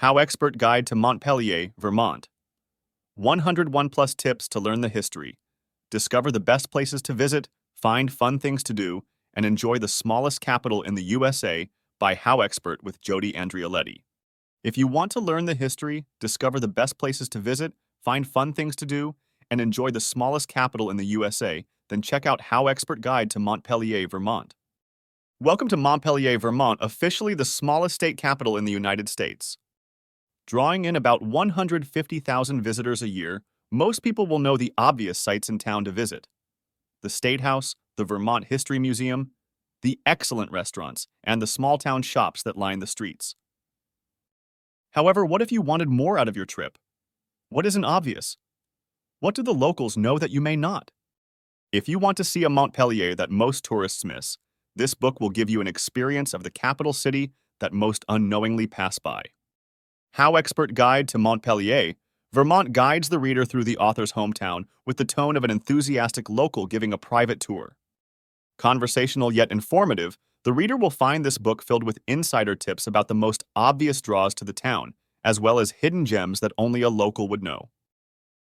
HowExpert Guide to Montpelier, Vermont. 101 plus tips to learn the history. Discover the best places to visit, find fun things to do, and enjoy the smallest capital in the USA by HowExpert with Jody Andrioletti. If you want to learn the history, discover the best places to visit, find fun things to do, and enjoy the smallest capital in the USA, then check out HowExpert Guide to Montpelier, Vermont. Welcome to Montpelier, Vermont, officially the smallest state capital in the United States. Drawing in about 150,000 visitors a year, most people will know the obvious sites in town to visit: the State House, the Vermont History Museum, the excellent restaurants, and the small-town shops that line the streets. However, what if you wanted more out of your trip? What isn't obvious? What do the locals know that you may not? If you want to see a Montpelier that most tourists miss, this book will give you an experience of the capital city that most unknowingly pass by. HowExpert Guide to Montpelier, Vermont guides the reader through the author's hometown with the tone of an enthusiastic local giving a private tour. Conversational yet informative, the reader will find this book filled with insider tips about the most obvious draws to the town, as well as hidden gems that only a local would know.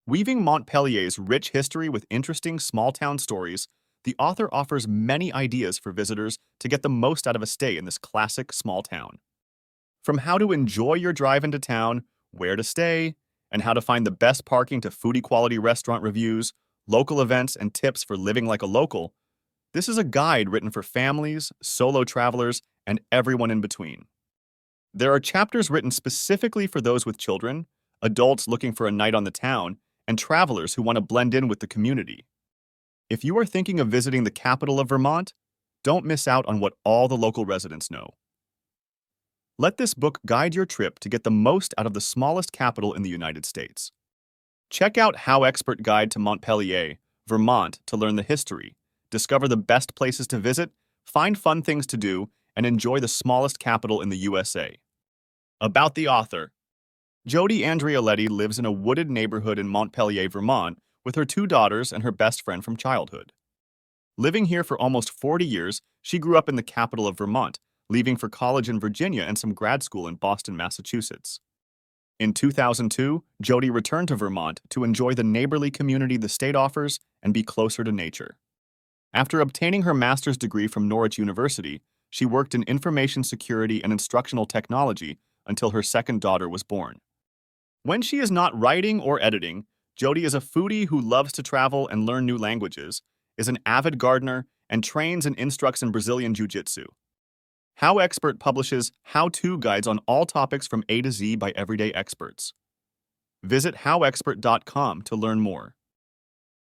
Weaving Montpelier's rich history with interesting small-town stories, the author offers many ideas for visitors to get the most out of a stay in this classic small town. From how to enjoy your drive into town, where to stay, and how to find the best parking to foodie-quality restaurant reviews, local events, and tips for living like a local, this is a guide written for families, solo travelers, and everyone in between. There are chapters written specifically for those with children, adults looking for a night on the town, and travelers who want to blend in with the community. If you are thinking of visiting the capital of Vermont, don't miss out on what all the local residents know. Let this book guide your trip to get the most out of the smallest capital in the United States. Check out HowExpert Guide to Montpelier, Vermont to learn the history, discover the best places to visit, find fun things to do, and enjoy the smallest capital in the USA. About the author. Jody Andrioletti lives in a wooded neighborhood in Montpelier, Vermont, with her 2 daughters and her best friend from childhood. Living here for almost 40 years, she grew up in the capital of Vermont, leaving for college in Virginia and some grad school in Boston, Massachusetts. In 2002, Jody returned to Vermont to enjoy the neighborly community the state offers and be closer to nature. After obtaining her master's degree from Norwich University, she worked in information security and instructional technology until her second daughter was born. When she is not writing or editing, Jody is a foodie who loves to travel and learn new languages, is an avid gardener, and trains and instructs in Brazilian Jiu-Jitsu. HowExpert publishes how-to guides on all topics from A to Z by everyday experts. Visit howexpert.com to learn more.